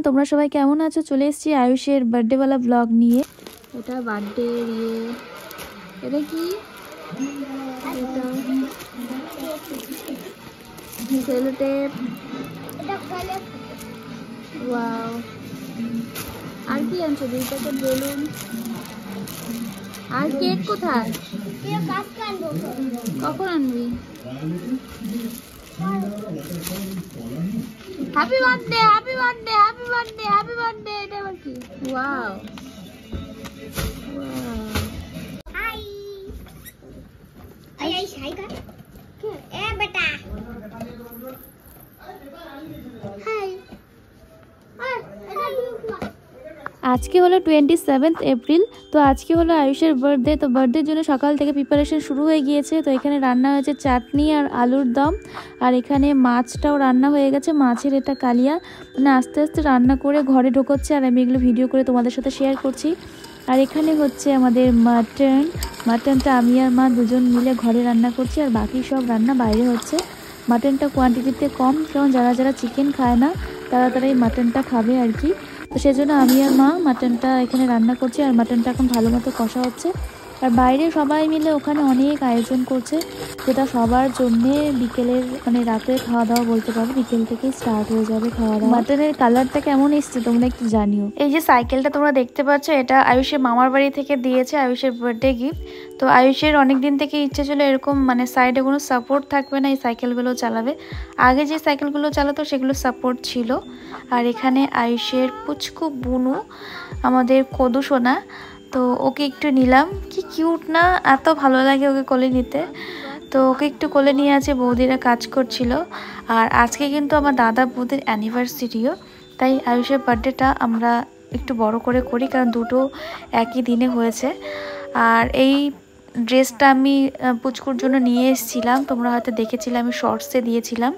তোমরা সবাই কেমন আছো? চলে এসেছি আয়ুষের বার্থডেওয়ালা ব্লগ নিয়ে। এটা বার্থডে এটা কি সেলো টেপ, ওয়াও। আর কি আনছো? 2 প্যাকেট বেলুন। আর কেক কোথায়? কখন আনবি? Happy birthday, happy birthday, happy birthday, happy birthday. এটা আবার কি? Wow wow. হাই আই আই হাই কর এ বেটা হাই আজকে হলো 27 এপ্রিল। তো আজকে হলো আয়ুষের বার্থডে। তো বার্থডের জন্য সকাল থেকে প্রিপারেশন শুরু হয়ে গিয়েছে। তো এখানে রান্না হয়েছে চাটনি আর আলুর দম, আর এখানে মাছটাও রান্না হয়ে গেছে। মাছের এটা কালিয়া, মানে আস্তে আস্তে রান্না করে ঘরে ঢোকাচ্ছে, আর আমি এগুলো ভিডিও করে তোমাদের সাথে শেয়ার করছি। আর এখানে হচ্ছে আমাদের মাটনটা আমি আর মা দুজন মিলে ঘরে রান্না করছি, আর বাকি সব রান্না বাইরে হচ্ছে। মাটনটা কোয়ান্টিটিতে কম, কারণ যারা যারা চিকেন খায় না তারা এই মাটনটা খাবে আর কি। তো সেজন্য আমি আর মা মাটনটা এখানে রান্না করছি, আর মাটনটা এখন ভালো মতো কষা হচ্ছে। আর বাইরে সবাই মিলে ওখানে অনেক আয়োজন করছে, যেটা সবার জন্যে বিকেলের মানে রাতের খাওয়া দাওয়া বলতে পারো, বিকেল থেকেই স্টার্ট হয়ে যাবে খাওয়া দাওয়া। মাটনের কালারটা কেমন এসছে তোমরা একটু জানিও। এই যে সাইকেলটা তোমরা দেখতে পাচ্ছ, এটা আয়ুষের মামার বাড়ি থেকে দিয়েছে, আয়ুষের বার্থডে গিফট। তো আয়ুষের অনেক দিন থেকে ইচ্ছে ছিল এরকম, মানে সাইডে কোনো সাপোর্ট থাকবে না, এই সাইকেলগুলো চালাবে। আগে যে সাইকেলগুলো চালাতো সেগুলো সাপোর্ট ছিল। আর এখানে আয়ুষের পুচকু বুনু, আমাদের কদু সোনা, তো ওকে একটু নিলাম। কি কিউট না, এত ভালো লাগে ওকে কোলে নিতে। তো ওকে একটু কোলে নিয়ে আছে, বৌদিরা কাজ করছিল। আর আজকে কিন্তু আমার দাদা বৌদির অ্যানিভার্সারিও, তাই আয়ুষের বার্থডেটা আমরা একটু বড় করে করি, কারণ দুটো একই দিনে হয়েছে। আর এই ড্রেসটা আমি পুচকুর জন্য নিয়ে এসেছিলাম, তোমরা হয়তো দেখেছিলে, আমি শর্টসে দিয়েছিলাম।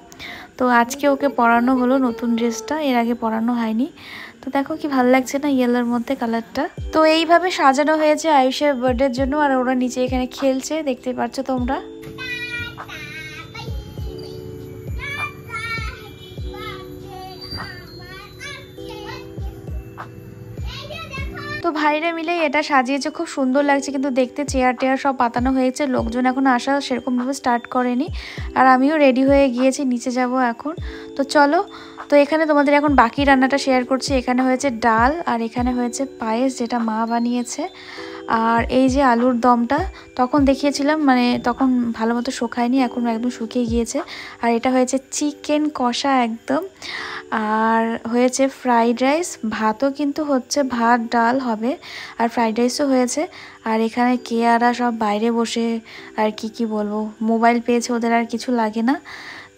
তো আজকে ওকে পরানো হলো নতুন ড্রেসটা, এর আগে পরানো হয়নি। তো দেখো কি ভালো লাগছে না ইয়েলোর মধ্যে কালারটা। তো এইভাবে সাজানো হয়েছে আয়ুষের বার্থডের জন্য, আর ওরা নিচে এখানে খেলছে, দেখতে পাচ্ছ তোমরা। তো ভাইরা মিলে এটা সাজিয়েছে, খুব সুন্দর লাগছে কিন্তু দেখতে। চেয়ার টেয়ার সব পাতানো হয়েছে, লোকজন এখন আসা সেরকমভাবে স্টার্ট করেনি। আর আমিও রেডি হয়ে গিয়েছি, নিচে যাব এখন। তো চলো, তো এখানে তোমাদের এখন বাকি রান্নাটা শেয়ার করছি। এখানে হয়েছে ডাল, আর এখানে হয়েছে পায়েস, যেটা মা বানিয়েছে। আর এই যে আলুর দমটা তখন দেখিয়েছিলাম, মানে তখন ভালো মতো শুকায়নি, এখন একদম শুকিয়ে গিয়েছে। আর এটা হয়েছে চিকেন কষা একদম। আর হয়েছে ফ্রাইড রাইস, ভাতও কিন্তু হচ্ছে, ভাত ডাল হবে, আর ফ্রাইড রাইসও হয়েছে। আর এখানে কেয়ারা সব বাইরে বসে আর কি বলবো, মোবাইল পেয়েছে, ওদের আর কিছু লাগে না।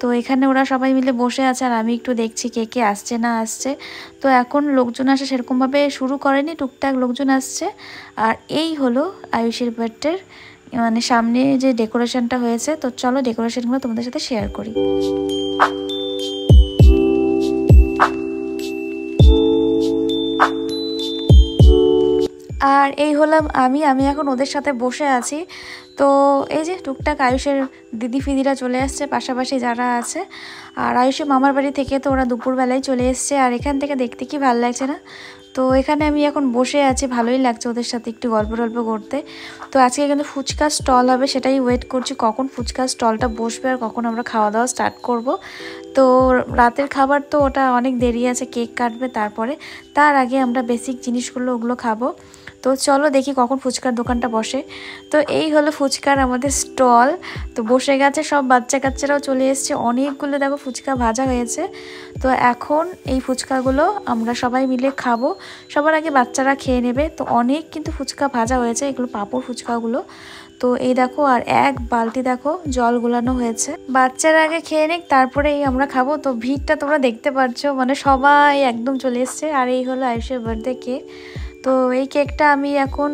তো এখানে ওরা সবাই মিলে বসে আছে, আর আমি একটু দেখছি কে কে আসছে না আসছে। তো এখন লোকজন আসা সেরকমভাবে শুরু করেনি, টুকটাক লোকজন আসছে। আর এই হলো আয়ুষের বার্থডের মানে সামনে যে ডেকোরেশনটা হয়েছে। তো চলো ডেকোরেশনগুলো তোমাদের সাথে শেয়ার করি। আর এই হলাম আমি এখন ওদের সাথে বসে আছি। তো এই যে টুকটাক আয়ুষের দিদি ফিদিরা চলে আসছে পাশাপাশি যারা আছে। আর আয়ুষের মামার বাড়ি থেকে তো ওরা দুপুরবেলায় চলে এসছে, আর এখান থেকে দেখতে কি ভালো লাগছে না। তো এখানে আমি এখন বসে আছি, ভালোই লাগছে ওদের সাথে একটু গল্প টল্প করতে। তো আজকে কিন্তু ফুচকার স্টল হবে, সেটাই ওয়েট করছি কখন ফুচকার স্টলটা বসবে আর কখন আমরা খাওয়া দাওয়া স্টার্ট করব। তো রাতের খাবার তো ওটা অনেক দেরি আছে, কেক কাটবে তারপরে, তার আগে আমরা বেসিক জিনিসগুলো ওগুলো খাবো। তো চলো দেখি কখন ফুচকার দোকানটা বসে। তো এই হলো ফুচকার আমাদের স্টল। তো বসে গেছে সব, বাচ্চা কাচ্চারাও চলে এসছে, অনেকগুলো দেখো ফুচকা ভাজা হয়েছে। তো এখন এই ফুচকাগুলো আমরা সবাই মিলে খাবো, সবার আগে বাচ্চারা খেয়ে নেবে। তো অনেক কিন্তু ফুচকা ভাজা হয়েছে, এগুলো পাঁপড় ফুচকাগুলো। তো এই দেখো, আর এক বালতি দেখো জল গোলানো হয়েছে, বাচ্চারা আগে খেয়ে নিক তারপরে আমরা খাবো। তো ভিড়টা তোমরা দেখতে পাচ্ছ, মানে সবাই একদম চলে এসছে। আর এই হলো আয়ুষের বার্থডে কেক। তো এই কেকটা আমি এখন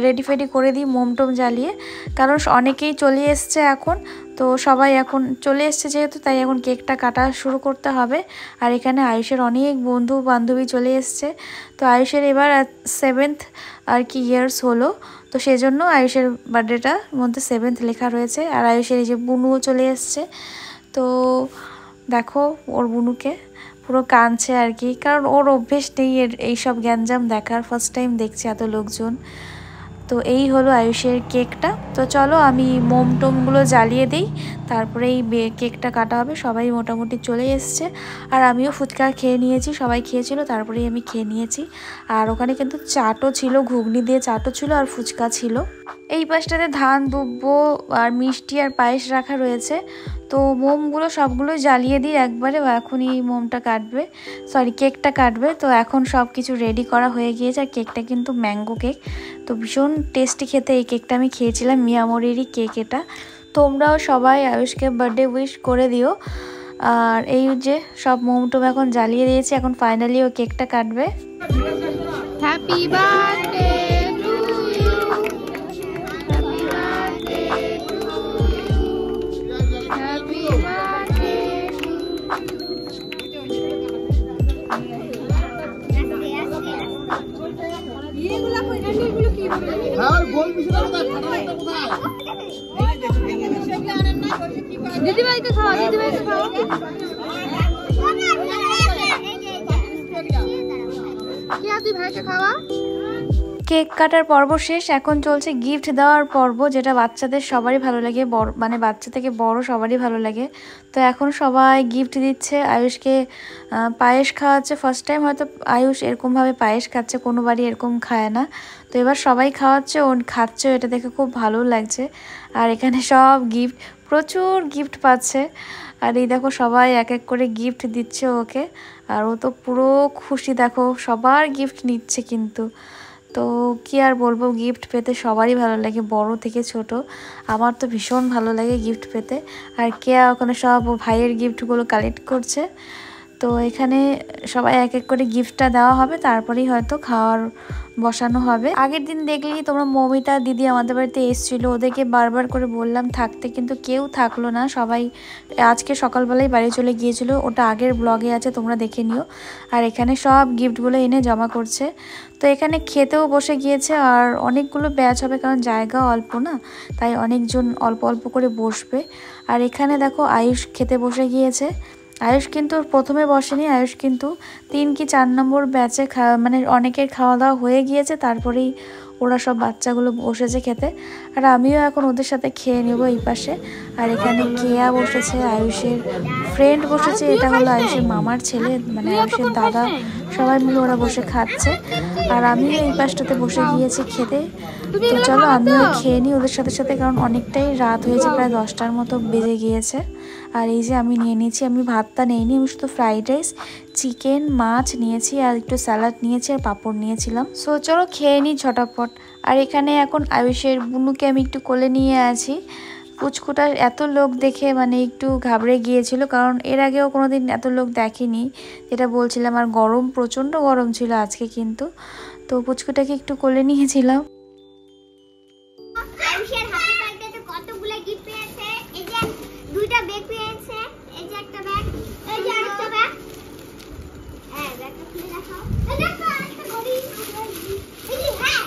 রেডি ফেডি করে দিই মোমটোম জ্বালিয়ে, কারণ অনেকেই চলে এসছে এখন। তো সবাই এখন চলে এসছে যেহেতু, তাই এখন কেকটা কাটা শুরু করতে হবে। আর এখানে আয়ুষের অনেক বন্ধু বান্ধবী চলে এসছে। তো আয়ুষের এবার 7th আর কি ইয়ার্স হলো, তো সেই জন্য আয়ুষের বার্থডেটার মধ্যে 7th লেখা রয়েছে। আর আয়ুষের এই যে বুনুও চলে এসছে। তো দেখো ওর বুনুকে, পুরো কাঁদছে আর কি, কারণ ওর অভ্যেস নেই এইসব গ্যাঞ্জাম দেখার, ফার্স্ট টাইম দেখছে এত লোকজন। তো এই হলো আয়ুষের কেকটা। তো চলো আমি মোম টোমগুলো জ্বালিয়ে দিই, তারপরে এই কেকটা কাটা হবে। সবাই মোটামুটি চলে এসছে, আর আমিও ফুচকা খেয়ে নিয়েছি, সবাই খেয়েছিল তারপরেই আমি খেয়ে নিয়েছি। আর ওখানে কিন্তু চাটও ছিল, ঘুগনি দিয়ে চাটও ছিল আর ফুচকা ছিল। এই পাশটাতে ধান দুব্ব আর মিষ্টি আর পায়েস রাখা রয়েছে। তো মোমগুলো সবগুলোই জ্বালিয়ে দিই একবারে, এখনই মোমটা কাটবে, সরি কেকটা কাটবে। তো এখন সব কিছু রেডি করা হয়ে গিয়েছে। আর কেকটা কিন্তু ম্যাঙ্গো কেক, তো ভীষণ টেস্টি খেতে। এই কেকটা আমি খেয়েছিলাম, মিয়ামোরেরই কেক এটা। তোমরাও সবাই আয়ুষকে বার্থডে উইশ করে দিও। আর এই যে সব মোম টোম এখন জ্বালিয়ে দিয়েছি, এখন ফাইনালি ও কেকটা কাটবে। Happy birthday to you, happy birthday to you, happy birthday. দিদিভাইকে খাওয়া, দিদিভাইকে খাওয়া। কেক কাটার পর্ব শেষ, এখন চলছে গিফট দেওয়ার পর্ব, যেটা বাচ্চাদের সবারই ভালো লাগে, বড় মানে বাচ্চা থেকে বড় সবারই ভালো লাগে। তো এখন সবাই গিফট দিচ্ছে। আয়ুষকে পায়েস খাওয়াচ্ছে, ফার্স্ট টাইম হয়তো আয়ুষ এরকমভাবে পায়েস খাচ্ছে, কোনো বাড়ি এরকম খায় না। তো এবার সবাই খাওয়াচ্ছে, ও খাচ্ছে, এটা দেখে খুব ভালো লাগছে। আর এখানে সব গিফট, প্রচুর গিফট পাচ্ছে। আর এই দেখো সবাই এক এক করে গিফট দিচ্ছে ওকে, আর ও তো পুরো খুশি, দেখো সবার গিফট নিচ্ছে কিন্তু। তো কি আর বলবো, গিফট পেতে সবারই ভালো লাগে, বড় থেকে ছোট। আমার তো ভীষণ ভালো লাগে গিফট পেতে। আর কেয়া ওখানে সব ভাইয়ের গিফটগুলো কালেক্ট করছে। তো এখানে সবাই এক এক করে গিফটটা দেওয়া হবে, তারপরেই হয়তো খাওয়ার বসানো হবে। আগের দিন দেখলেই তোমরা মৌমিতা দিদি আমাদের বাড়িতে এসেছিলো, ওদেরকে বারবার করে বললাম থাকতে, কিন্তু কেউ থাকলো না, সবাই আজকে সকালবেলায় বাড়ি চলে গিয়েছিল। ওটা আগের ব্লগে আছে, তোমরা দেখে নিও। আর এখানে সব গিফটগুলো এনে জমা করছে। তো এখানে খেতেও বসে গিয়েছে, আর অনেকগুলো ব্যাচ হবে, কারণ জায়গা অল্প না, তাই অনেকজন অল্প অল্প করে বসবে। আর এখানে দেখো আয়ুষ খেতে বসে গিয়েছে। আয়ুষ কিন্তু প্রথমে বসেনি, আয়ুষ কিন্তু 3 কি 4 নম্বর ব্যাচে মানে অনেকের খাওয়া দাওয়া হয়ে গিয়েছে, তারপরেই ওরা সব বাচ্চাগুলো বসেছে খেতে। আর আমিও এখন ওদের সাথে খেয়ে নেবো এই পাশে। আর এখানে কেয়া বসেছে, আয়ুষের ফ্রেন্ড বসেছে, এটা হলো আয়ুষের মামার ছেলে, মানে আয়ুষের দাদা, সবাই মিলে ওরা বসে খাচ্ছে। আর আমিও এই পাশটাতে বসে গিয়েছি খেতে। তো চলো আমিও খেয়ে নিই ওদের সাথে সাথে, কারণ অনেকটাই রাত হয়েছে, প্রায় 10টার মতো বেজে গিয়েছে। আর এই যে আমি নিয়ে নিয়েছি, আমি ভাতটা নিইনি, আমি শুধু ফ্রাইড রাইস, চিকেন, মাছ নিয়েছি, আর একটু স্যালাড নিয়েছি, আর পাঁপড় নিয়েছিলাম। সো চলো খেয়ে নিই ঝটাপট। আর এখানে এখন আয়ুষের বুনুকে আমি একটু কোলে নিয়ে আছি। পুচকুটার এত লোক দেখে মানে একটু ঘাবড়ে গিয়েছিল, কারণ এর আগেও কোনোদিন এত লোক দেখেনি, যেটা বলছিলাম। আর গরম, প্রচণ্ড গরম ছিল আজকে কিন্তু। তো পুচকুটাকে একটু কোলে নিয়েছিলাম। আয়ুষের হাতে ব্যাগটাতে কতগুলো গিফট পেয়েছে। এই যে 2টা ব্যাগ পেয়েছে, এই যে একটা ব্যাগ, এই যে আরেকটা ব্যাগ। হ্যাঁ ব্যাগটা খুলে দেখাও, এই দেখো আরেকটা ঘড়ি, এই যে হ্যাঁ